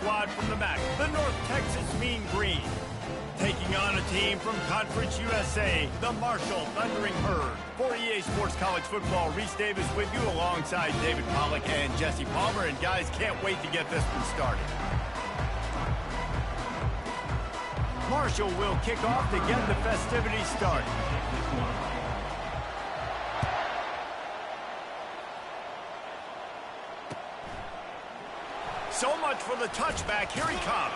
squad from the MAC, the North Texas Mean Green. Taking on a team from Conference USA, the Marshall Thundering Herd. For EA Sports College Football, Reese Davis with you alongside David Pollack and Jesse Palmer. And guys, can't wait to get this one started. Marshall will kick off to get the festivities started. So much for the touchback. Here he comes.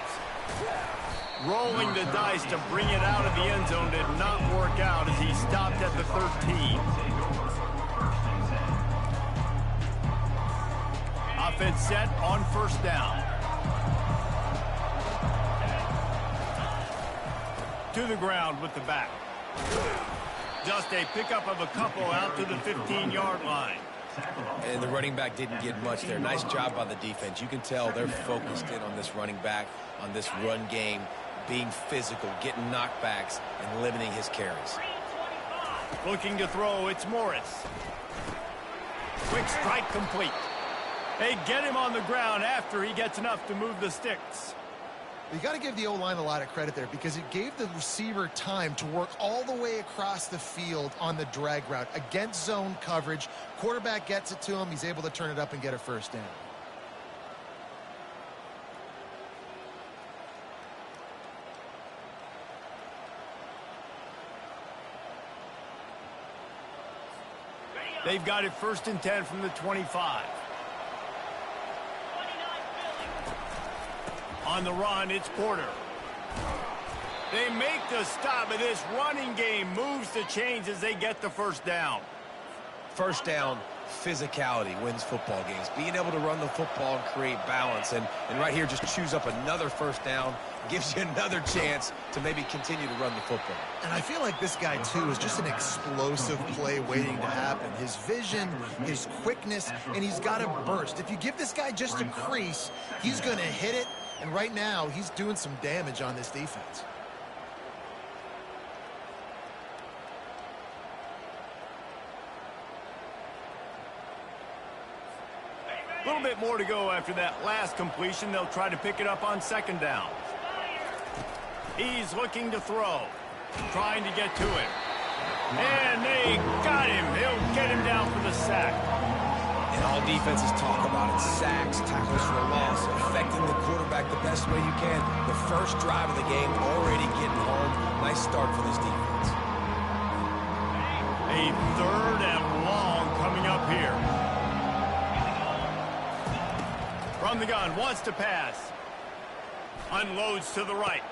Rolling the dice to bring it out of the end zone did not work out as he stopped at the 13. Offense set on first down. To the ground with the back. Just a pickup of a couple out to the 15-yard line. And the running back didn't get much there. Nice job by the defense. You can tell they're focused in on this running back, on this run game, being physical, getting knockbacks, and limiting his carries. Looking to throw, it's Morris. Quick strike complete. They get him on the ground after he gets enough to move the sticks. You got to give the O-line a lot of credit there because it gave the receiver time to work all the way across the field on the drag route against zone coverage. Quarterback gets it to him. He's able to turn it up and get a first down. They've got it 1st and 10 from the 25. On the run, it's Porter. They make the stop, but this running game moves the chains as they get the first down. First down, physicality wins football games. Being able to run the football and create balance. And right here, just choose up another first down. Gives you another chance to maybe continue to run the football. And I feel like this guy, too, is just an explosive play waiting to happen. His vision, his quickness, and he's got a burst. If you give this guy just a crease, he's going to hit it. And right now, he's doing some damage on this defense. A little bit more to go after that last completion. They'll try to pick it up on 2nd down. He's looking to throw, trying to get to it. And they got him. He'll get him down for the sack. And all defenses talk about it. Sacks, tackles for a loss, affecting the quarterback the best way you can. The first drive of the game already getting home. Nice start for this defense. A 3rd and long coming up here. From the gun, wants to pass. Unloads to the right.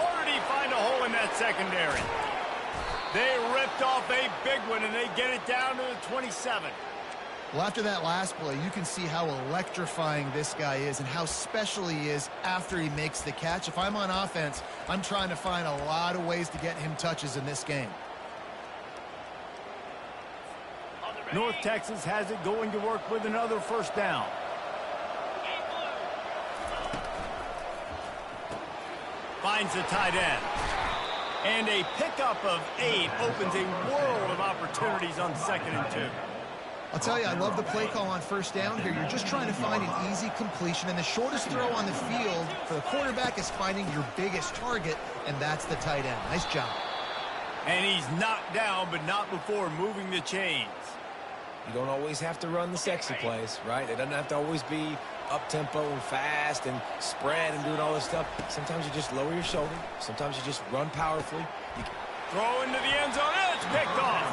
Or did he find a hole in that secondary? They ripped off a big one, and they get it down to the 27. Well, after that last play, you can see how electrifying this guy is and how special he is after he makes the catch. If I'm on offense, I'm trying to find a lot of ways to get him touches in this game. North Texas has it going to work with another first down. Finds the tight end. And a pickup of 8 opens a world of opportunities on 2nd and 2. I'll tell you, I love the play call on first down here. You're just trying to find an easy completion, and the shortest throw on the field for the quarterback is finding your biggest target, and that's the tight end. Nice job. And he's knocked down, but not before moving the chains. You don't always have to run the sexy plays, right? It doesn't have to always be up-tempo and fast and spread and doing all this stuff. Sometimes you just lower your shoulder. Sometimes you just run powerfully. Throw into the end zone. It's picked off.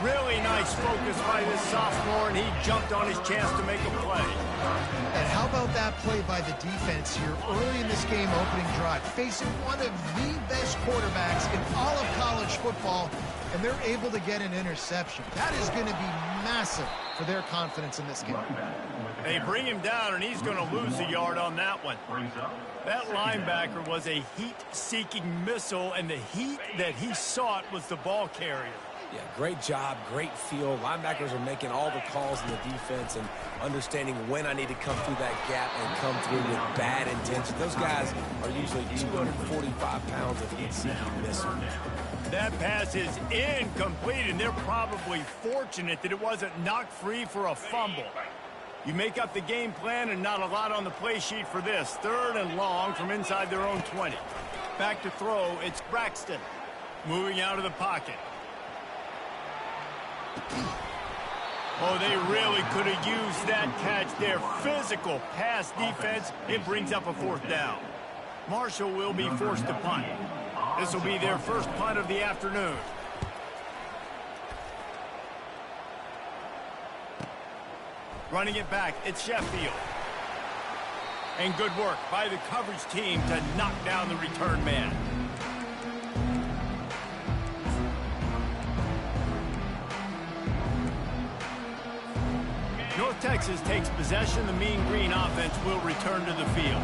Really nice focus by this sophomore, and he jumped on his chance to make a play. And how about that play by the defense here early in this game opening drive, facing one of the best quarterbacks in all of college football, and they're able to get an interception. That is going to be massive for their confidence in this game. They bring him down, and he's going to lose a yard on that one. That linebacker was a heat-seeking missile, and the heat that he sought was the ball carrier. Yeah, great job, great feel. Linebackers are making all the calls in the defense and understanding when I need to come through that gap and come through with bad intention. Those guys are usually 245 pounds of heat-seeking missile. That pass is incomplete, and they're probably fortunate that it wasn't knocked free for a fumble. You make up the game plan and not a lot on the play sheet for this. 3rd and long from inside their own 20. Back to throw, it's Braxton. Moving out of the pocket. Oh, they really could have used that catch there. Physical pass defense. It brings up a 4th down. Marshall will be forced to punt. This will be their first punt of the afternoon. Running it back, it's Sheffield. And good work by the coverage team to knock down the return man. North Texas takes possession. The Mean Green offense will return to the field.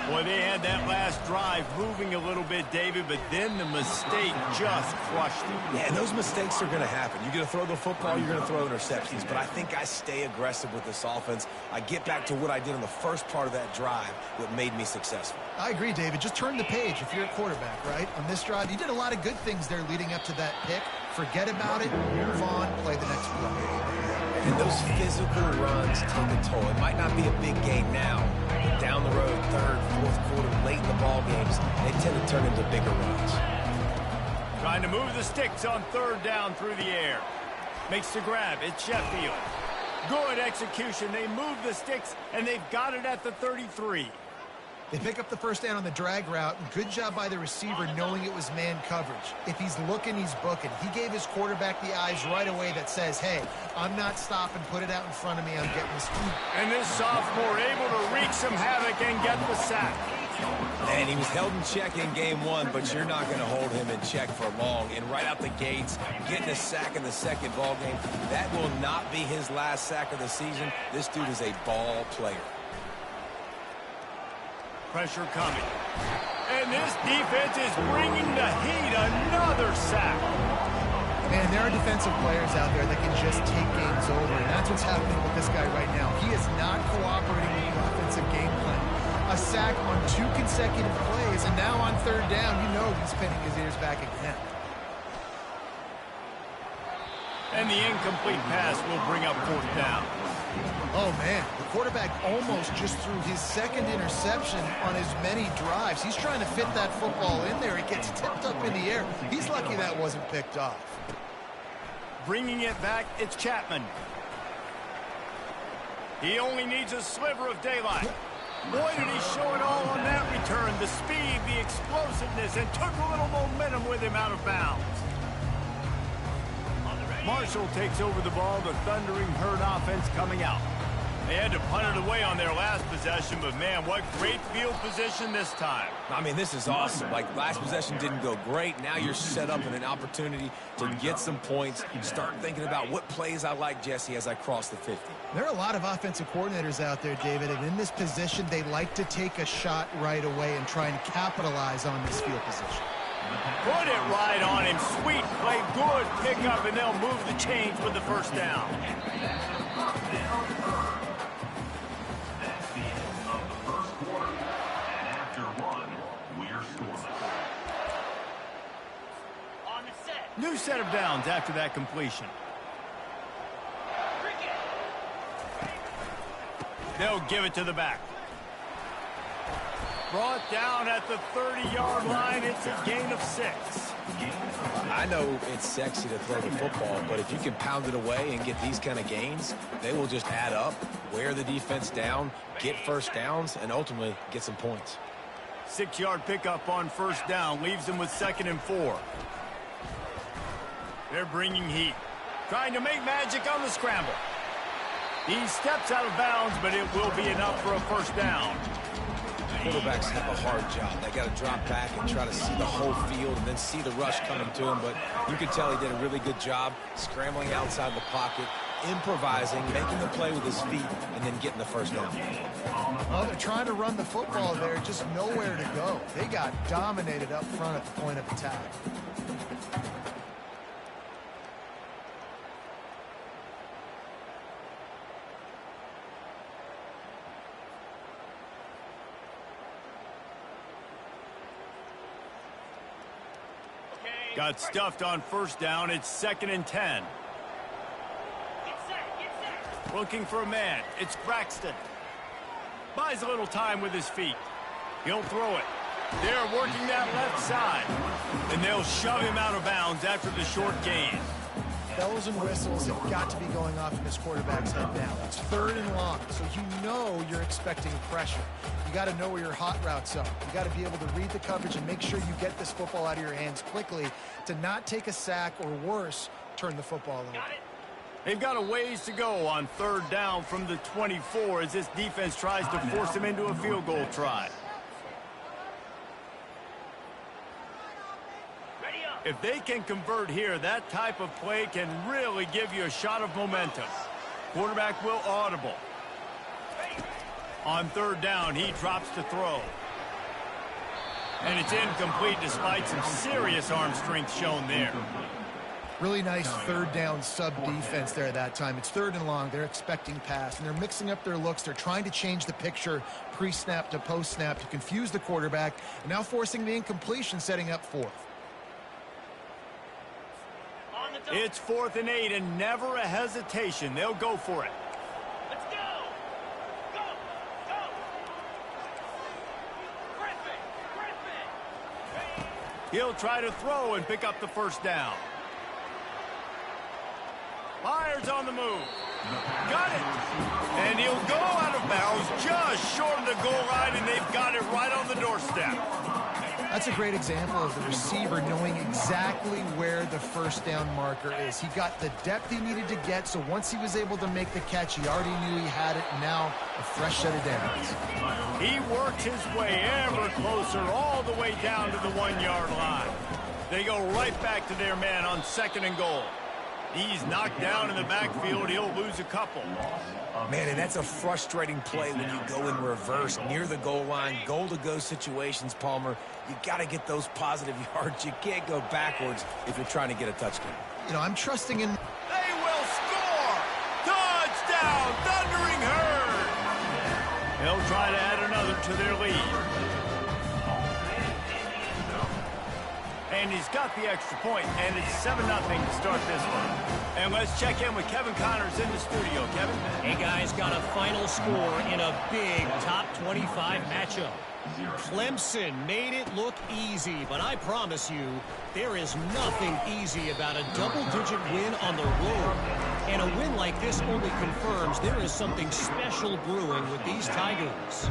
Boy, they had that last drive moving a little bit, David, but then the mistake just crushed them. Yeah, and those mistakes are going to happen. You're going to throw the football, you're going to throw interceptions, but I think I stay aggressive with this offense. I get back to what I did in the first part of that drive, what made me successful. I agree, David. Just turn the page if you're a quarterback, right? On this drive, you did a lot of good things there leading up to that pick. Forget about it, move on, play the next play. And those physical runs take a toll. It might not be a big game now, but down the road, 3rd, 4th quarter, late in the ball games, they tend to turn into bigger runs. Trying to move the sticks on 3rd down through the air. Makes the grab. It's Sheffield. Good execution. They move the sticks, and they've got it at the 33. They pick up the first down on the drag route. Good job by the receiver knowing it was man coverage. If he's looking, he's booking. He gave his quarterback the eyes right away that says, hey, I'm not stopping. Put it out in front of me. I'm getting this. And this sophomore able to wreak some havoc and get the sack. And he was held in check in game 1, but you're not going to hold him in check for long. And right out the gates, getting a sack in the 2nd ball game, that will not be his last sack of the season. This dude is a ball player. Pressure coming. And this defense is bringing the heat. Another sack. Man, there are defensive players out there that can just take games over, and that's what's happening with this guy right now. He is not cooperating with the offensive game plan. A sack on 2 consecutive plays, and now on 3rd down, you know he's pinning his ears back again. And the incomplete pass will bring up 4th down. Oh, man, the quarterback almost just threw his 2nd interception on as many drives. He's trying to fit that football in there. It gets tipped up in the air. He's lucky that wasn't picked off. Bringing it back, it's Chapman. He only needs a sliver of daylight. Boy, did he show it all on that return. The speed, the explosiveness, and took a little momentum with him out of bounds. Marshall takes over the ball. The Thundering Herd offense coming out. They had to punt it away on their last possession, but man, what great field position this time. I mean, this is awesome. Like, last possession didn't go great. Now you're set up in an opportunity to get some points. Start thinking about what plays I like, Jesse, as I cross the 50. There are a lot of offensive coordinators out there, David, and in this position, they like to take a shot right away and try and capitalize on this field position. Put it right on him. Sweet play, good pickup, and they'll move the chains with the 1st down. New set of downs after that completion. They'll give it to the back. Brought down at the 30-yard line. It's a gain of 6. I know it's sexy to throw the football, but if you can pound it away and get these kind of gains, they will just add up, wear the defense down, get 1st downs, and ultimately get some points. 6-yard pickup on 1st down leaves them with 2nd and 4. They're bringing heat. Trying to make magic on the scramble. He steps out of bounds, but it will be enough for a 1st down. Quarterbacks have a hard job. They got to drop back and try to see the whole field and then see the rush coming to him. But you could tell he did a really good job scrambling outside the pocket, improvising, making the play with his feet, and then getting the 1st down. Well, they're trying to run the football there, just nowhere to go. They got dominated up front at the point of attack. Got stuffed on 1st down. It's 2nd and 10. Looking for a man. It's Braxton. Buys a little time with his feet. He'll throw it. They're working that left side. And they'll shove him out of bounds after the short gain. Bells and whistles have got to be going off in this quarterback's head now. It's 3rd and long, so you know you're expecting pressure. You got to know where your hot routes are. You got to be able to read the coverage and make sure you get this football out of your hands quickly to not take a sack or worse, turn the football over. They've got a ways to go on 3rd down from the 24 as this defense tries to force them into a field goal try. If they can convert here, that type of play can really give you a shot of momentum. Quarterback will audible. On 3rd down, he drops to throw. And it's incomplete despite some serious arm strength shown there. Really nice 3rd down sub defense there at that time. It's 3rd and long. They're expecting pass, and they're mixing up their looks. They're trying to change the picture pre-snap to post-snap to confuse the quarterback, and now forcing the incompletion, setting up 4th. It's 4th and 8, and never a hesitation. They'll go for it. Let's go! Go! Go! Griffin! He'll try to throw and pick up the 1st down. Fires on the move. Got it. And he'll go out of bounds just short of the goal line, and they've got it right on the doorstep. That's a great example of the receiver knowing exactly where the 1st down marker is. He got the depth he needed to get, so once he was able to make the catch, he already knew he had it, and now a fresh set of downs. He works his way ever closer all the way down to the 1-yard line. They go right back to their man on 2nd and goal. He's knocked down in the backfield. He'll lose a couple. Man, and that's a frustrating play when you go in reverse near the goal line, goal-to-go situations, Palmer. You got to get those positive yards. You can't go backwards if you're trying to get a touchdown. You know, I'm trusting in... They will score! Touchdown, Thundering Herd! They'll try to add another to their lead. And he's got the extra point, and it's 7-0 to start this one. And let's check in with Kevin Connors in the studio. Kevin? Hey, guys, got a final score in a big top 25 matchup. Clemson made it look easy, but I promise you, there is nothing easy about a double-digit win on the road. And a win like this only confirms there is something special brewing with these Tigers.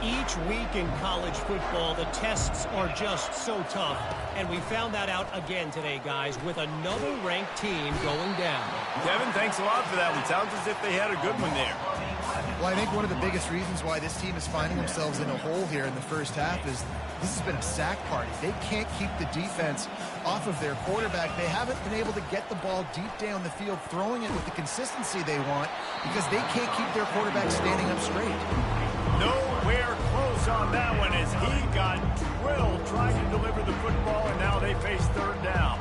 Each week in college football, the tests are just so tough, and we found that out again today, guys, with another ranked team going down. Kevin, thanks a lot for that one. Sounds as if they had a good one there. Well, I think one of the biggest reasons why this team is finding themselves in a hole here in the first half is this has been a sack party. They can't keep the defense off of their quarterback. They haven't been able to get the ball deep down the field, throwing it with the consistency they want because they can't keep their quarterback standing up straight. Nowhere close on that one as he got drilled trying to deliver the football, and now they face 3rd down.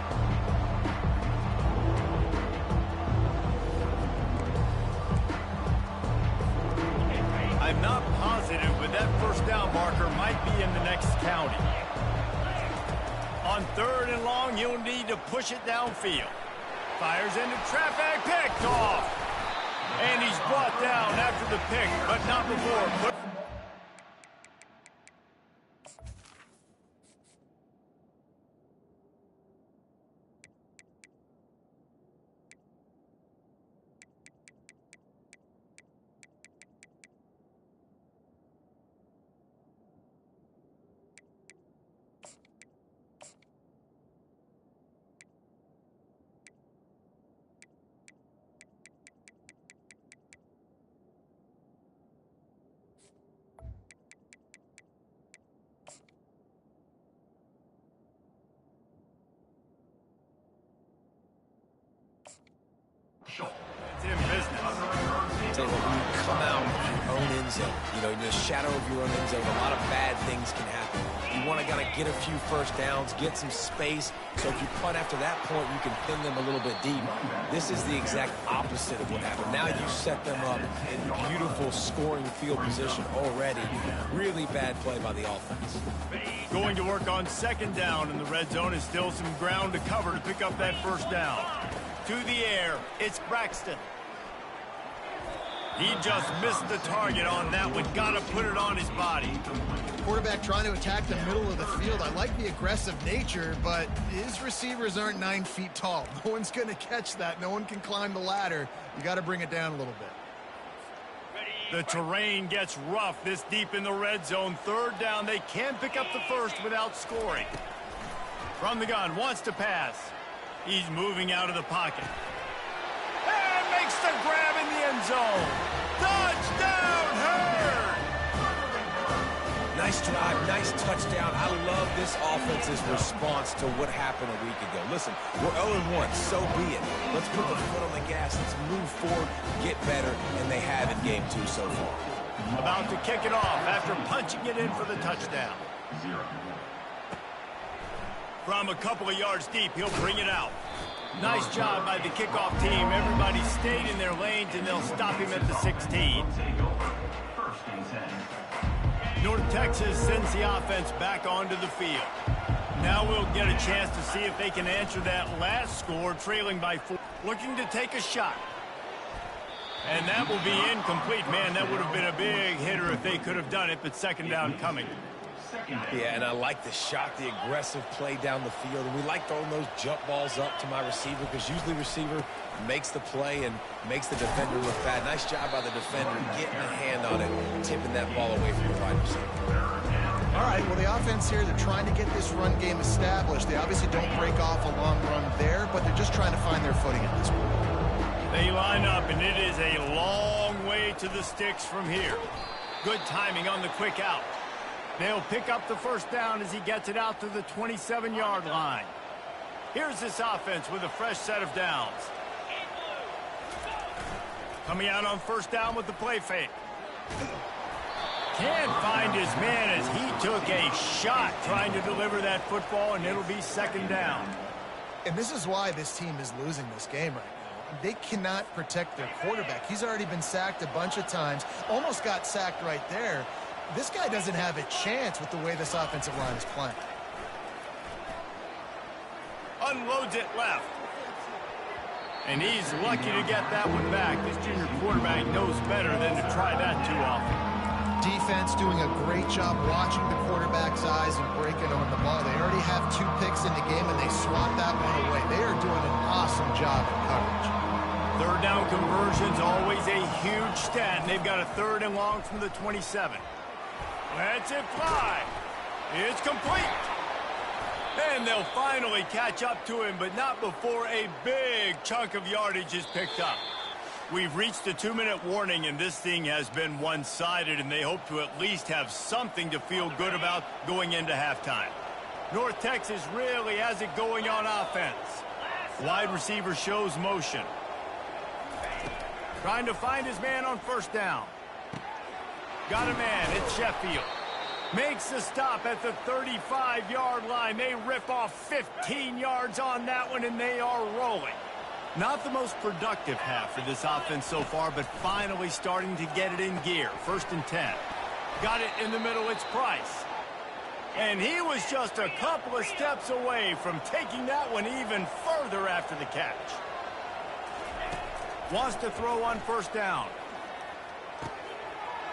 I'm not positive, but that 1st down marker might be in the next county. On 3rd and long, you'll need to push it downfield. Fires into traffic, picked off. And he's brought down after the pick, but not before. It's in business. Tell you what, when you come out of your own end zone, you know, in the shadow of your own end zone, a lot of bad things can happen. You want to kind of get a few 1st downs, get some space, so if you punt after that point, you can pin them a little bit deep. This is the exact opposite of what happened. Now you set them up in beautiful scoring field position already. Really bad play by the offense. Going to work on 2nd down in the red zone is still some ground to cover to pick up that 1st down. To the air, it's Braxton. He just missed the target on that one. Got to put it on his body. Quarterback trying to attack the middle of the field. I like the aggressive nature, but his receivers aren't 9 feet tall. No one's going to catch that. No one can climb the ladder. You got to bring it down a little bit. The terrain gets rough this deep in the red zone. Third down. They can't pick up the first without scoring. From the gun, wants to pass. He's moving out of the pocket. And makes the grab in the end zone. Touchdown, Herd! Nice drive, nice touchdown. I love this offense's response to what happened a week ago. Listen, we're 0-1, so be it. Let's put the foot on the gas. Let's move forward, get better, and they have in game 2 so far. About to kick it off after punching it in for the touchdown. From a couple of yards deep, he'll bring it out. Nice job by the kickoff team. Everybody stayed in their lanes, and they'll stop him at the 16. North Texas sends the offense back onto the field. Now we'll get a chance to see if they can answer that last score, trailing by 4. Looking to take a shot. And that will be incomplete. Man, that would have been a big hitter if they could have done it, but second down coming. Yeah, and I like the shot, the aggressive play down the field. And we like throwing those jump balls up to my receiver because usually receiver makes the play and makes the defender look bad. Nice job by the defender getting a hand on it, tipping that ball away from the wide receiver. All right, well, the offense here, they're trying to get this run game established. They obviously don't break off a long run there, but they're just trying to find their footing at this point. They line up, and it is a long way to the sticks from here. Good timing on the quick out. They'll pick up the first down as he gets it out to the 27-yard line. Here's this offense with a fresh set of downs. Coming out on first down with the play fake. Can't find his man as he took a shot trying to deliver that football, and it'll be second down. And this is why this team is losing this game right now. They cannot protect their quarterback. He's already been sacked a bunch of times, almost got sacked right there. This guy doesn't have a chance with the way this offensive line is playing. Unloads it left. And he's lucky to get that one back. This junior quarterback knows better than to try that too often. Defense doing a great job watching the quarterback's eyes and breaking on the ball. They already have 2 picks in the game, and they swat that one away. They are doing an awesome job in coverage. Third down conversion's always a huge stat, and they've got a 3rd and long from the 27. Lets it fly. It's complete. And they'll finally catch up to him, but not before a big chunk of yardage is picked up. We've reached the 2-minute warning, and this thing has been one-sided, and they hope to at least have something to feel good about going into halftime. North Texas really has it going on offense. Wide receiver shows motion. Trying to find his man on first down. Got a man. It's Sheffield. Makes the stop at the 35-yard line. They rip off 15 yards on that one, and they are rolling. Not the most productive half for this offense so far, but finally starting to get it in gear. 1st and 10. Got it in the middle. It's Price. And he was just a couple of steps away from taking that one even further after the catch. Wants to throw on first down.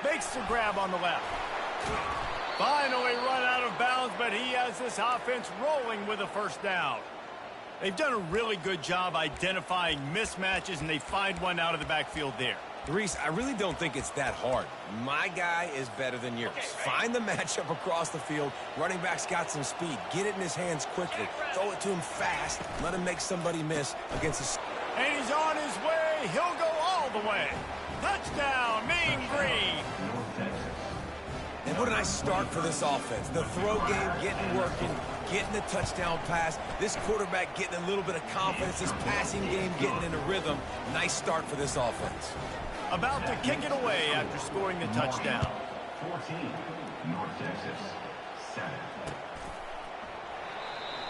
Makes the grab on the left. Finally run out of bounds, but he has this offense rolling with a first down. They've done a really good job identifying mismatches, and they find one out of the backfield there. Reese, I really don't think it's that hard. My guy is better than yours. Find the matchup across the field. Running back's got some speed. Get it in his hands quickly. Throw it to him fast. Let him make somebody miss against a... And he's on his way. He'll go all the way. Touchdown, Mean Green. And what a nice start for this offense. The throw game getting working, getting the touchdown pass. This quarterback getting a little bit of confidence. This passing game getting in a rhythm. Nice start for this offense. About to kick it away after scoring the touchdown. 14, North Texas, 7.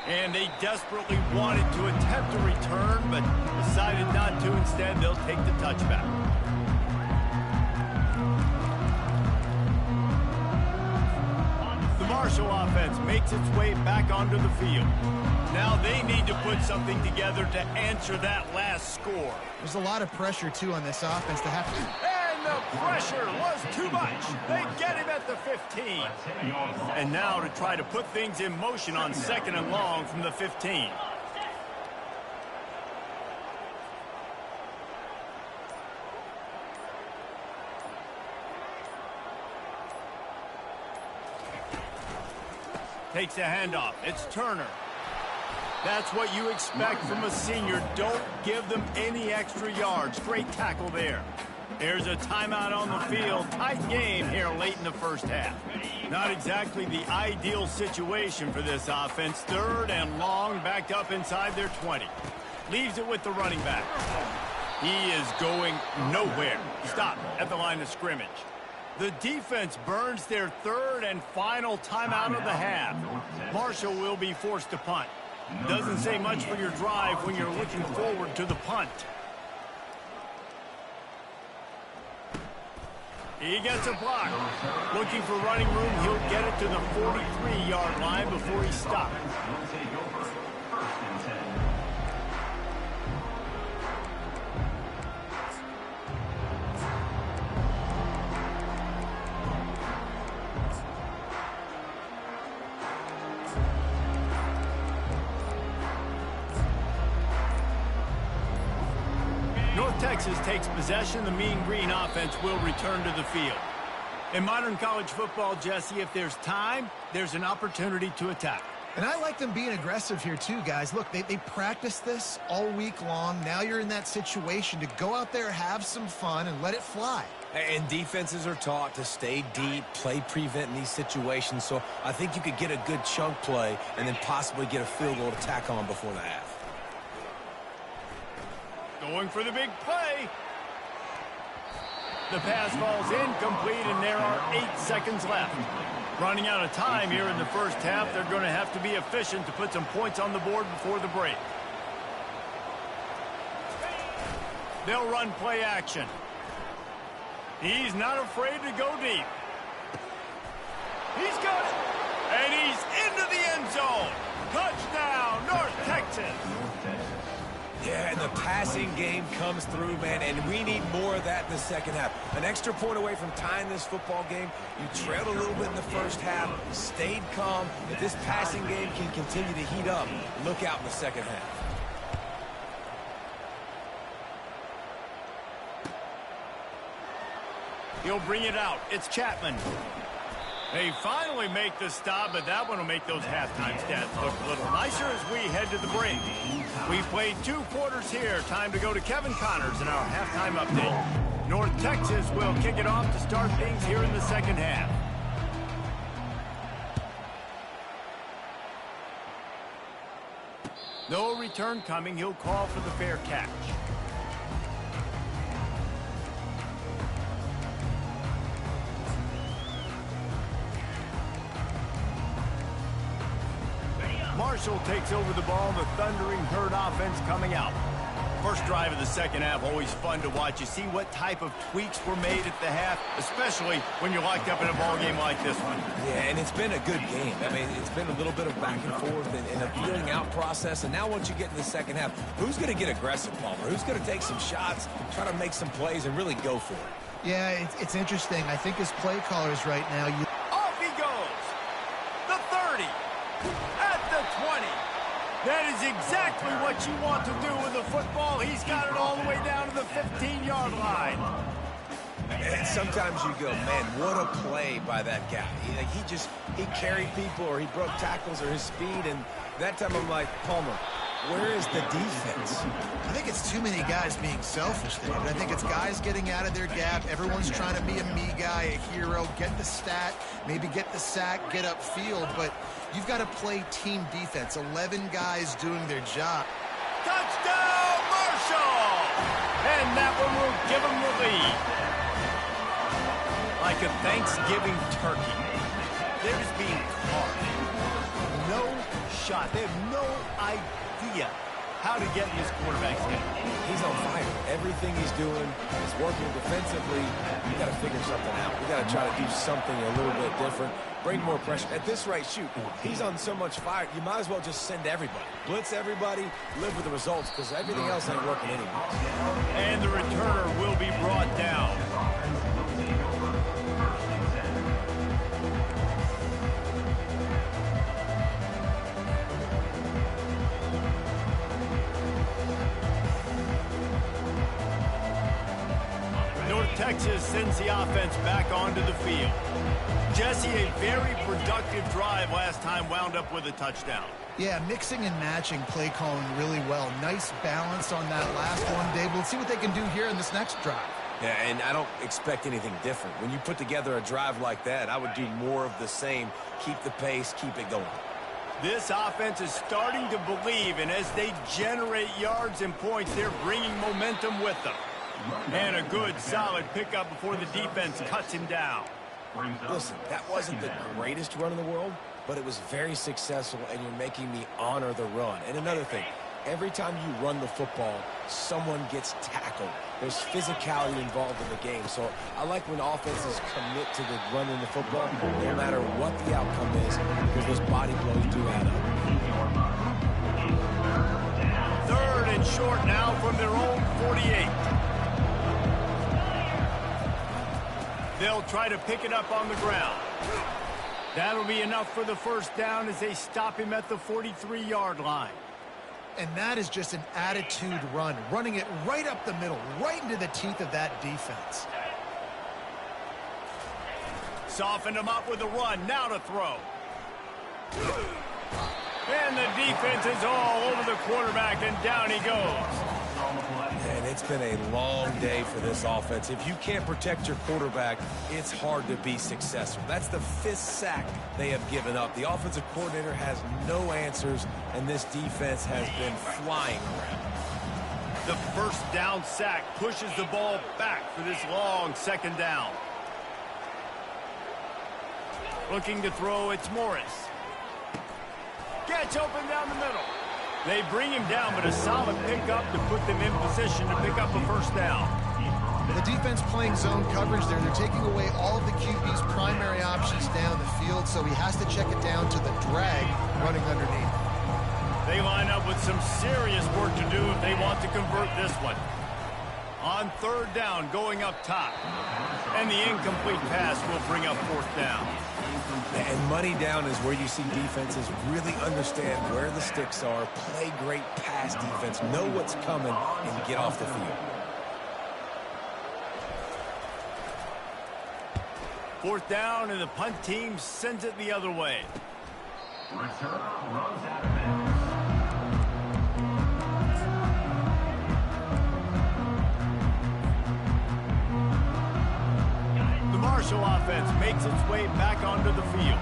And they desperately wanted to attempt a return, but decided not to. Instead, they'll take the touchback. The Marshall offense makes its way back onto the field. Now they need to put something together to answer that last score. There's a lot of pressure, too, on this offense to have to... And the pressure was too much. They get him at the 15. And now to try to put things in motion on 2nd and long from the 15. Takes the handoff. It's Turner. That's what you expect from a senior. Don't give them any extra yards. Great tackle there. There's a timeout on the field. Tight game here late in the first half. Not exactly the ideal situation for this offense. 3rd and long, backed up inside their 20. Leaves it with the running back. He is going nowhere. Stop at the line of scrimmage. The defense burns their 3rd and final timeout of the half. Marshall will be forced to punt. Doesn't say much for your drive when you're looking forward to the punt. He gets a block. Looking for running room, he'll get it to the 43-yard line before he stops. Texas takes possession. The Mean Green offense will return to the field. In modern college football, Jesse, if there's time, there's an opportunity to attack. And I like them being aggressive here too, guys. Look, they practice this all week long. Now you're in that situation to go out there, have some fun, and let it fly. And defenses are taught to stay deep, play prevent in these situations. So I think you could get a good chunk play and then possibly get a field goal to tack on before the half. Going for the big play. The pass falls incomplete, and there are 8 seconds left. Running out of time here in the first half. They're going to have to be efficient to put some points on the board before the break. They'll run play action. He's not afraid to go deep. He's got it. And he's into the end zone. Touchdown, North Texas. Yeah, and the passing game comes through, man, and we need more of that in the second half. An extra point away from tying this football game. You trailed a little bit in the first half, stayed calm. If this passing game can continue to heat up, look out in the second half. He'll bring it out. It's Chapman. They finally make the stop, but that one will make those halftime stats look a little nicer as we head to the break. We've played 2 quarters here. Time to go to Kevin Connors in our halftime update. North Texas will kick it off to start things here in the second half. No return coming. He'll call for the fair catch. Marshall takes over the ball. The Thundering Herd offense coming out. First drive of the second half, always fun to watch. You see what type of tweaks were made at the half, especially when you're locked up in a ball game like this one. Yeah, and it's been a good game. I mean, it's been a little bit of back and forth and a feeling out process. And now once you get in the second half, who's going to get aggressive, Palmer? Who's going to take some shots, try to make some plays, and really go for it? Yeah, it's interesting. I think as play callers right now, Off he goes. The 30. At the 20. That is exactly what you want to do with the football. He's got it all the way down to the 15-yard line. And sometimes you go, man, what a play by that guy. He carried people, or he broke tackles, or his speed. And that time I'm like, Palmer, where is the defense? I think it's too many guys being selfish there. But I think it's guys getting out of their gap. Everyone's trying to be a me guy, a hero, get the stat, maybe get the sack, get upfield. But you've got to play team defense. 11 guys doing their job. Touchdown, Marshall! And that one will give them the lead. Like a Thanksgiving turkey. They're just being carved. No shot. They have no idea how to get in this quarterback's head. He's on fire. Everything he's doing is working defensively. We got to figure something out. We got to try to do something a little bit different. Bring more pressure. At this rate, shoot, he's on so much fire, you might as well just send everybody. Blitz everybody, live with the results, because everything else ain't working anymore. And the returner will be brought down. Texas sends the offense back onto the field. Jesse, a very productive drive last time wound up with a touchdown. Yeah, mixing and matching play calling really well. Nice balance on that last one, Dave. We'll see what they can do here in this next drive. Yeah, and I don't expect anything different. When you put together a drive like that, I would do more of the same. Keep the pace, keep it going. This offense is starting to believe, and as they generate yards and points, they're bringing momentum with them. And a good, solid pickup before the defense cuts him down. Listen, that wasn't the greatest run in the world, but it was very successful, and you're making me honor the run. And another thing, every time you run the football, someone gets tackled. There's physicality involved in the game. So I like when offenses commit to the running the football, no matter what the outcome is, because those body blows do add up. 3rd and short now from their own 48. They'll try to pick it up on the ground. That'll be enough for the first down as they stop him at the 43-yard line. And that is just an attitude run, running it right up the middle, right into the teeth of that defense. Softened him up with a run, now to throw. And the defense is all over the quarterback, and down he goes. And it's been a long day for this offense. If you can't protect your quarterback, it's hard to be successful. That's the 5th sack they have given up. The offensive coordinator has no answers, and this defense has been flying around. The first down sack pushes the ball back for this long 2nd down. Looking to throw, it's Morris. Gets open down the middle. They bring him down, but a solid pickup to put them in position to pick up a first down. The defense playing zone coverage there. They're taking away all of the QB's primary options down the field, so he has to check it down to the drag running underneath. They line up with some serious work to do if they want to convert this one. On 3rd down, going up top. And the incomplete pass will bring up 4th down. And money down is where you see defenses really understand where the sticks are, play great pass defense, know what's coming, and get off the field. 4th down, and the punt team sends it the other way. Return runs out of bounds. The Marshall offense makes its way back onto the field.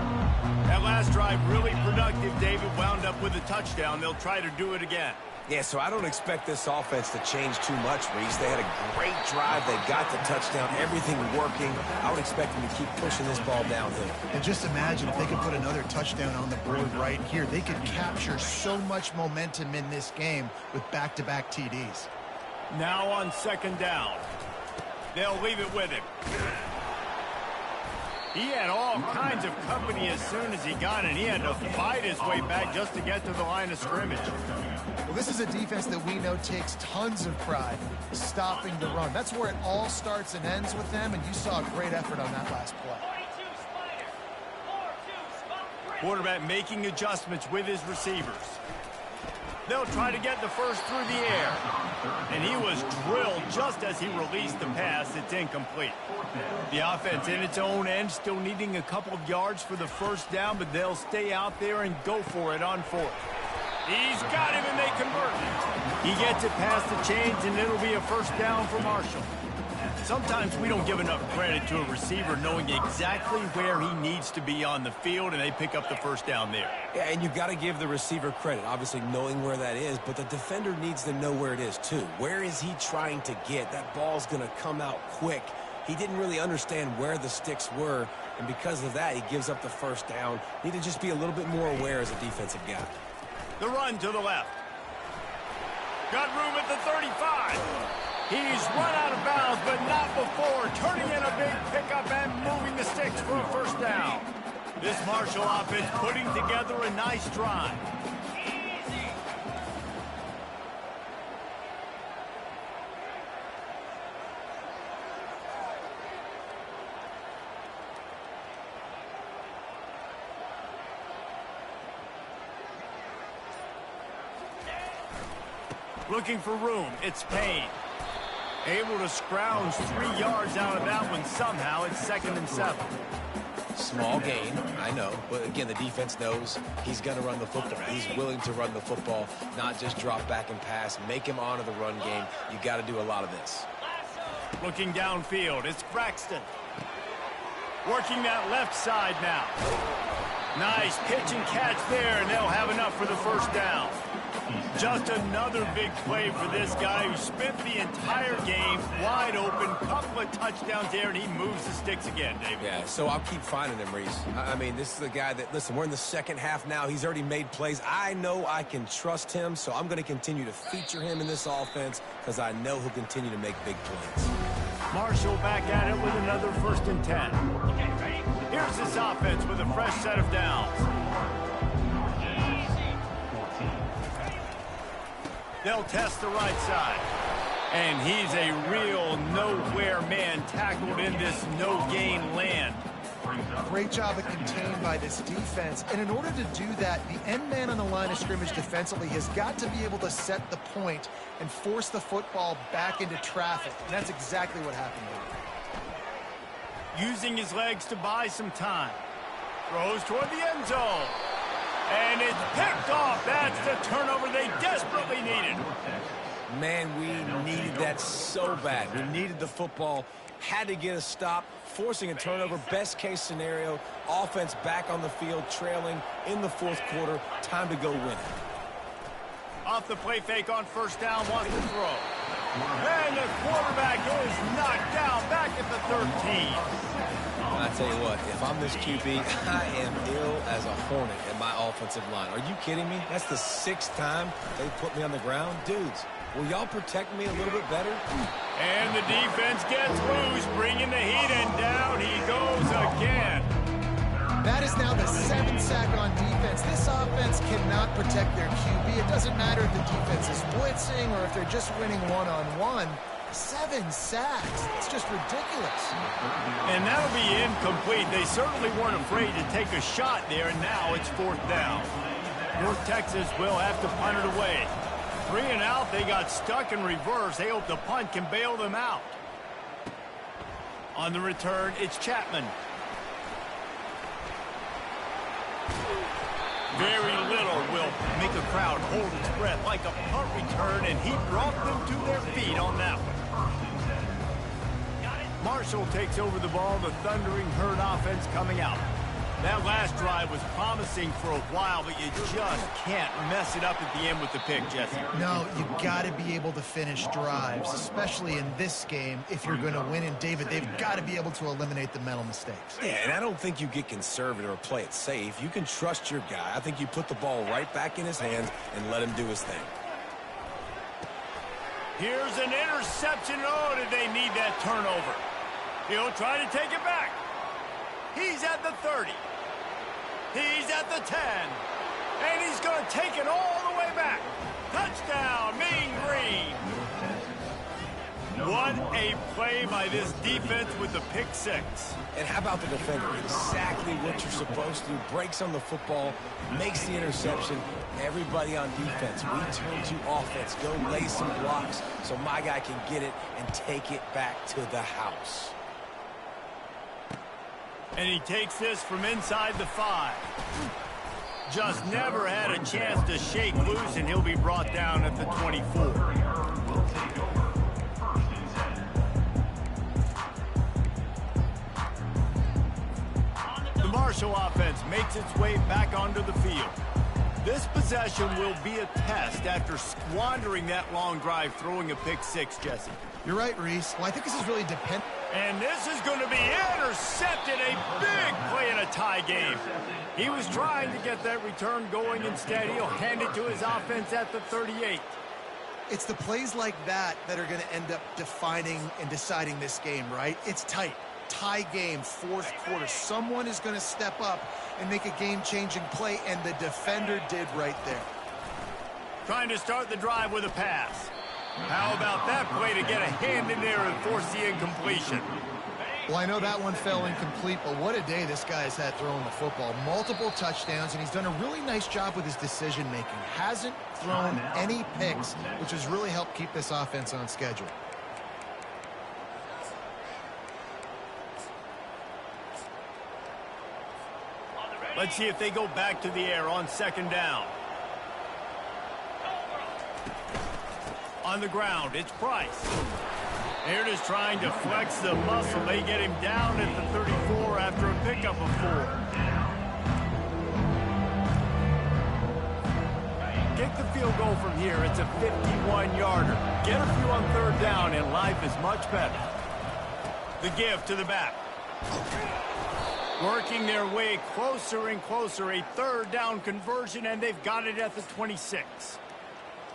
That last drive really productive. David wound up with a touchdown. They'll try to do it again. Yeah, so I don't expect this offense to change too much, Reese. They had a great drive. They got the touchdown, everything working. I would expect them to keep pushing this ball downhill. And just imagine if they could put another touchdown on the board right here. They could capture so much momentum in this game with back-to-back TDs. Now on 2nd down. They'll leave it with him. He had all kinds of company as soon as he got it. He had to fight his way back just to get to the line of scrimmage. Well, this is a defense that we know takes tons of pride stopping the run. That's where it all starts and ends with them, and you saw a great effort on that last play. Quarterback making adjustments with his receivers. They'll try to get the first through the air. And he was drilled just as he released the pass. It's incomplete. The offense in its own end still needing a couple of yards for the first down, but they'll stay out there and go for it on 4th. He's got him, and they convert it. He gets it past the chains, and it'll be a first down for Marshall. Sometimes we don't give enough credit to a receiver knowing exactly where he needs to be on the field, and they pick up the first down there. Yeah, and you've got to give the receiver credit, obviously knowing where that is, but the defender needs to know where it is too. Where is he trying to get? That ball's going to come out quick. He didn't really understand where the sticks were, and because of that, he gives up the first down. Need to just be a little bit more aware as a defensive guy. The run to the left. Got room at the 35. He's run out of bounds, but not before turning in a big pickup and moving the sticks for a first down. This Marshall offense putting together a nice drive. Looking for room. It's Payne. Able to scrounge 3 yards out of that one somehow. It's 2nd and 7. Small gain, I know, but again, the defense knows he's going to run the football. He's willing to run the football, not just drop back and pass, make him honor the run game. You got to do a lot of this. Looking downfield, it's Braxton. Working that left side now. Nice pitch and catch there, and they'll have enough for the first down. Just another big play for this guy who spent the entire game wide open. Couple of touchdowns there, and he moves the sticks again, David. Yeah, so I'll keep finding him, Reese. I mean, this is the guy that, listen, we're in the second half now. He's already made plays. I know I can trust him, so I'm going to continue to feature him in this offense because I know he'll continue to make big plays. Marshall back at it with another 1st and 10. Here's this offense with a fresh set of downs. They'll test the right side. And he's a real nowhere man tackled in this no-gain land. Great job of contained by this defense. And in order to do that, the end man on the line of scrimmage defensively has got to be able to set the point and force the football back into traffic. And that's exactly what happened here. Using his legs to buy some time. Throws toward the end zone. And it's picked off. That's the turnover they desperately needed. Man, we needed that so bad. We needed the football, had to get a stop, forcing a turnover. Best case scenario, offense back on the field, trailing in the 4th quarter. Time to go win it. Off the play fake on 1st down, wants to throw. And the quarterback is knocked down back at the 13. I tell you what, if I'm this QB, I am ill as a hornet in my offensive line. Are you kidding me? That's the 6th time they put me on the ground. Dudes, will y'all protect me a little bit better? And the defense gets loose, bringing the heat, and down he goes again. That is now the 7th sack on defense. This offense cannot protect their QB. It doesn't matter if the defense is blitzing or if they're just winning one-on-one. 7 sacks. It's just ridiculous. And that'll be incomplete. They certainly weren't afraid to take a shot there, and now it's 4th down. North Texas will have to punt it away. 3 and out. They got stuck in reverse. They hope the punt can bail them out. On the return, it's Chapman. Very little will make a crowd hold its breath like a punt return, and he brought them to their feet on that one. Marshall takes over the ball, the Thundering Herd offense coming out. That last drive was promising for a while, but you just can't mess it up at the end with the pick, Jesse. No, you got to be able to finish drives, especially in this game. If you're going to win, and David, they've got to be able to eliminate the mental mistakes. Yeah, and I don't think you get conservative or play it safe. You can trust your guy. I think you put the ball right back in his hands and let him do his thing. Here's an interception. Oh, did they need that turnover? He'll try to take it back. He's at the 30. He's at the 10. And he's going to take it all the way back. Touchdown, Mean Green. What a play by this defense with the pick 6. And how about the defender? Exactly what you're supposed to do. Breaks on the football, makes the interception. Everybody on defense, we turn to offense. Go lay some blocks so my guy can get it and take it back to the house. And he takes this from inside the 5. Just never had a chance to shake loose, and he'll be brought down at the 24. The Marshall offense makes its way back onto the field. This possession will be a test after squandering that long drive, throwing a pick 6, Jesse. You're right, Reese. Well, I think this is really dependent. And this is going to be intercepted. A big play in a tie game. He was trying to get that return going. Instead, he'll hand it to his offense at the 38. It's the plays like that that are going to end up defining and deciding this game, right? It's tight. Tie game, 4th quarter. Someone is going to step up and make a game-changing play, and the defender did right there. Trying to start the drive with a pass. How about that play to get a hand in there and force the incompletion? Well, I know that one fell incomplete, but what a day this guy has had throwing the football. Multiple touchdowns, and he's done a really nice job with his decision-making. Hasn't thrown any picks, which has really helped keep this offense on schedule. Let's see if they go back to the air on second down. On the ground, it's Price. They're just trying to flex the muscle. They get him down at the 34 after a pickup of 4. Kick the field goal from here. It's a 51-yarder. Get a few on third down, and life is much better. The give to the back. Working their way closer and closer. A third down conversion, and they've got it at the 26.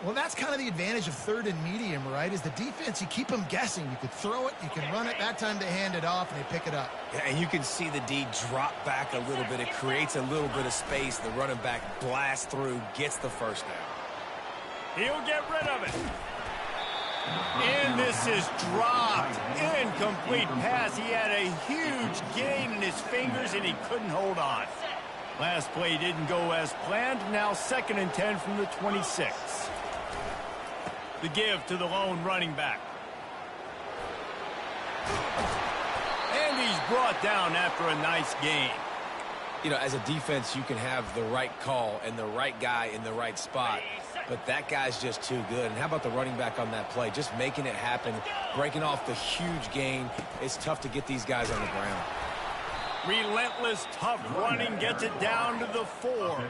Well, that's kind of the advantage of third and medium, right? Is the defense, you keep them guessing. You could throw it, you can run it. That time they hand it off, and they pick it up. Yeah, and you can see the D drop back a little bit. It creates a little bit of space. The running back blasts through, gets the first down. He'll get rid of it. And this is dropped. Incomplete pass. He had a huge gain in his fingers, and he couldn't hold on. Last play didn't go as planned. Now 2nd and 10 from the 26. The give to the lone running back. And he's brought down after a nice gain. You know, as a defense, you can have the right call and the right guy in the right spot, but that guy's just too good. And how about the running back on that play? Just making it happen, breaking off the huge gain. It's tough to get these guys on the ground. Relentless, tough running gets it down to the 4.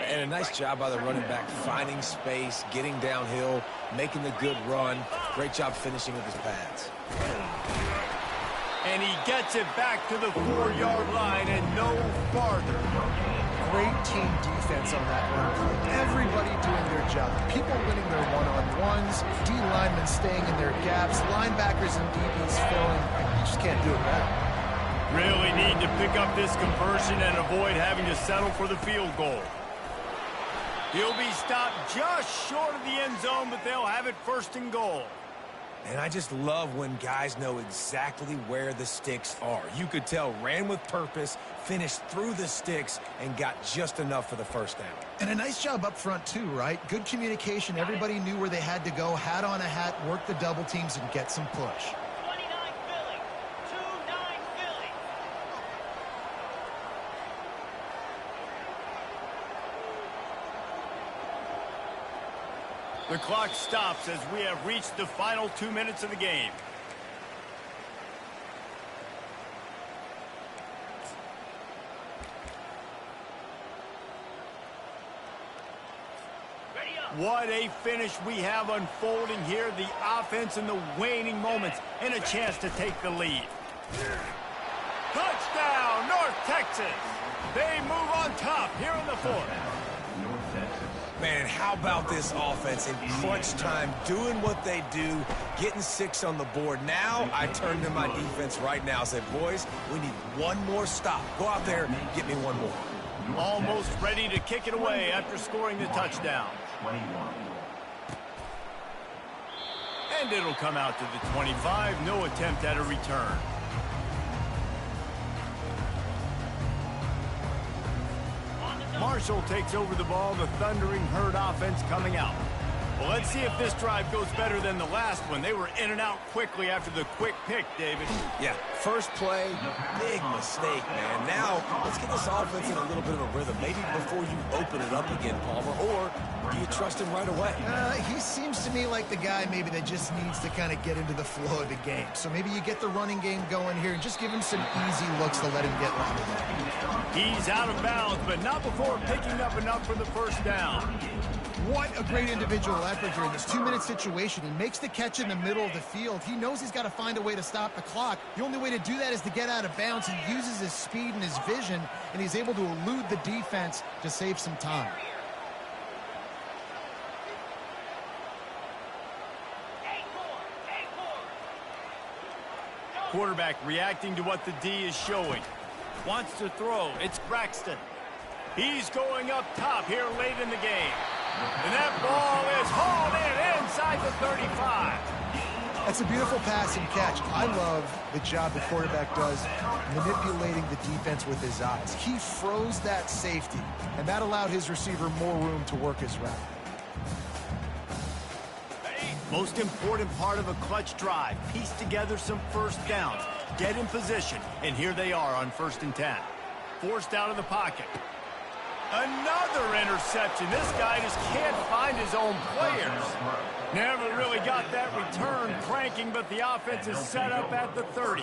And a nice job by the running back, finding space, getting downhill, making the good run. Great job finishing with his pads. And he gets it back to the 4-yard line and no farther. Great team defense on that run play. Everybody doing their job. People winning their one-on-ones, D linemen staying in their gaps, linebackers and DBs filling. You just can't do it better. Really need to pick up this conversion and avoid having to settle for the field goal. He'll be stopped just short of the end zone, but they'll have it 1st and goal. And I just love when guys know exactly where the sticks are. You could tell ran with purpose, finished through the sticks, and got just enough for the first down. And a nice job up front, too, right? Good communication. Everybody knew where they had to go, hat on a hat, work the double teams, and get some push. The clock stops as we have reached the final 2 minutes of the game. What a finish we have unfolding here. The offense in the waning moments and a chance to take the lead. Touchdown, North Texas. They move on top here in the 4th. North Texas. Man, how about this offense in crunch time, doing what they do, getting 6 on the board. Now I turn to my defense right now and say, boys, we need one more stop. Go out there, get me one more. Almost ready to kick it away after scoring the touchdown. 21. And it'll come out to the 25. No attempt at a return. Marshall takes over the ball. The Thundering Herd offense coming out. Well, let's see if this drive goes better than the last one. They were in and out quickly after the quick pick, David. Yeah, first play, big mistake, man. Now, let's get this offense in a little bit of a rhythm. Maybe before you open it up again, Palmer, or do you trust him right away? He seems to me like the guy maybe that just needs to kind of get into the flow of the game. So maybe you get the running game going here and just give him some easy looks to let him get locked. He's out of bounds, but not before picking up enough for the first down. What a great individual effort here in this 2-minute situation. He makes the catch in the middle of the field. He knows he's got to find a way to stop the clock. The only way to do that is to get out of bounds. He uses his speed and his vision, and he's able to elude the defense to save some time. Quarterback reacting to what the D is showing. Wants to throw. It's Braxton. He's going up top here late in the game. And that ball is hauled in inside the 35. That's a beautiful pass and catch. I love the job the quarterback does manipulating the defense with his eyes. He froze that safety, and that allowed his receiver more room to work his route. Most important part of a clutch drive. Piece together some first downs. Get in position. And here they are on 1st and 10. Forced out of the pocket. Another interception. This guy just can't find his own players. Never really got that return cranking, but the offense is set up at the 30.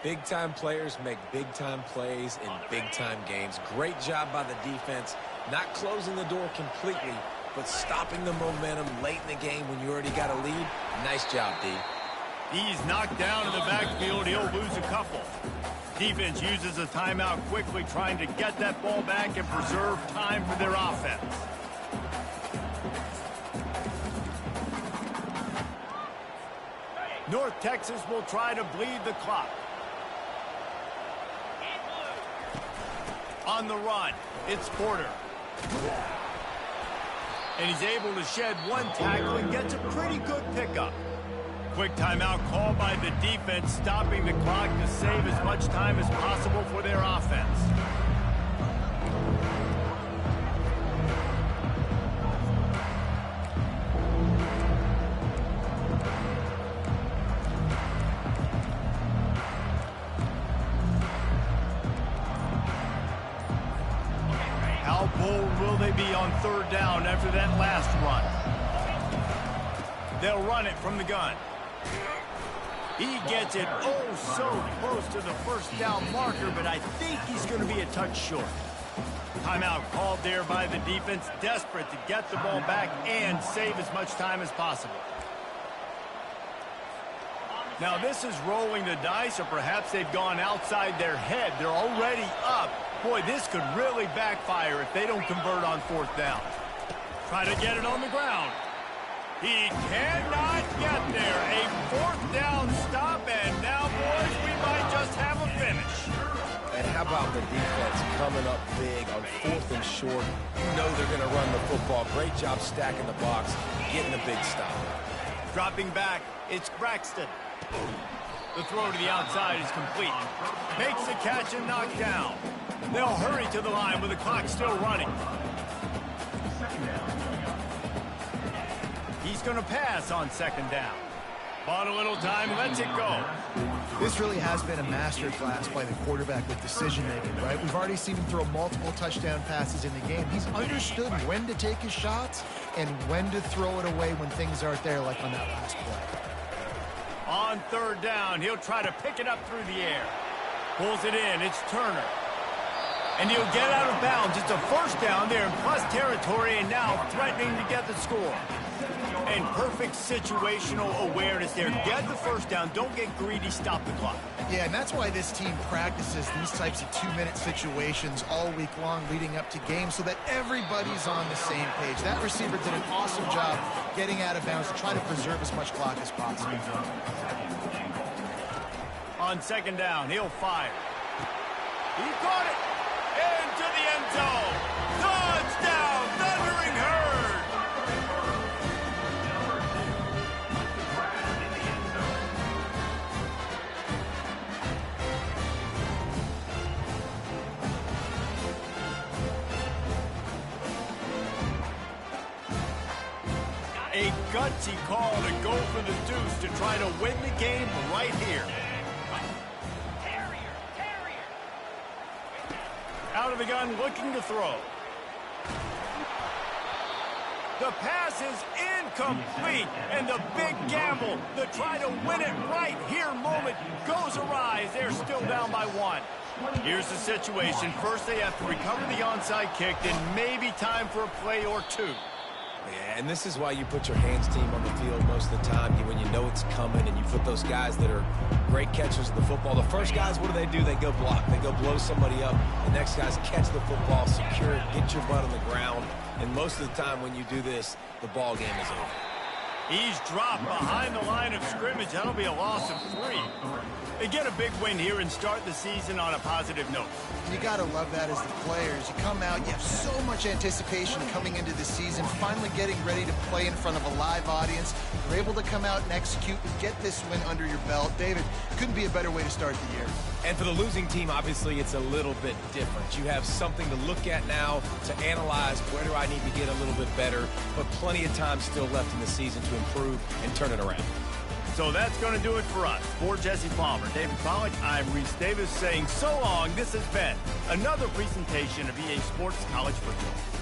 Big-time players make big-time plays in big-time games. Great job by the defense, not closing the door completely, but stopping the momentum late in the game when you already got a lead. Nice job, D. He's knocked down in the backfield. He'll lose a couple. Defense uses a timeout quickly, trying to get that ball back and preserve time for their offense. North Texas will try to bleed the clock. On the run, it's Porter. And he's able to shed one tackle and gets a pretty good pickup. Quick timeout call by the defense, stopping the clock to save as much time as possible for their offense. How bold will they be on third down after that last run? They'll run it from the gun. He gets it oh so close to the first down marker, but I think he's going to be a touch short. Timeout called there by the defense, desperate to get the ball back and save as much time as possible. Now this is rolling the dice, or perhaps they've gone outside their head. They're already up. Boy, this could really backfire if they don't convert on fourth down. Try to get it on the ground. He cannot get there. A fourth down stop, and now, boys, we might just have a finish. And how about the defense coming up big on fourth and short? You know they're going to run the football. Great job stacking the box, getting a big stop. Dropping back, it's Braxton. The throw to the outside is complete. Makes the catch and knocked down. They'll hurry to the line with the clock still running. He's going to pass on second down. Bought a little time, lets it go. This really has been a masterclass by the quarterback with decision-making, right? We've already seen him throw multiple touchdown passes in the game. He's understood when to take his shots and when to throw it away when things aren't there, like on that last play. On third down, he'll try to pick it up through the air. Pulls it in, it's Turner. And he'll get out of bounds. It's a first down there in plus territory, and now threatening to get the score. And perfect situational awareness there. Get the first down. Don't get greedy. Stop the clock. Yeah, and that's why this team practices these types of two-minute situations all week long leading up to games so that everybody's on the same page. That receiver did an awesome job getting out of bounds to try to preserve as much clock as possible. On second down, he'll fire. He caught it. Into the end zone. Touchdown, Thundering Herd. A gutsy call to go for the deuce to try to win the game right here. Out of the gun, looking to throw. The pass is incomplete, and the big gamble, the try to win it right here moment goes awry as they're still down by one. Here's the situation. First, they have to recover the onside kick, then maybe time for a play or two. Yeah, and this is why you put your hands team on the field most of the time when you know it's coming, and you put those guys that are great catchers of the football. The first guys, what do? They go block. They go blow somebody up. The next guys catch the football, secure it, get your butt on the ground. And most of the time when you do this, the ball game is over. He's dropped behind the line of scrimmage. That'll be a loss of 3. They get a big win here and start the season on a positive note. You got to love that as the players. You come out, you have so much anticipation coming into the season, finally getting ready to play in front of a live audience. You're able to come out and execute and get this win under your belt. David, couldn't be a better way to start the year. And for the losing team, obviously, it's a little bit different. You have something to look at now to analyze where do I need to get a little bit better, but plenty of time still left in the season to improve and turn it around. So that's going to do it for us. For Jesse Palmer, David Pollack, I'm Reese Davis saying so long. This has been another presentation of EA Sports College Football.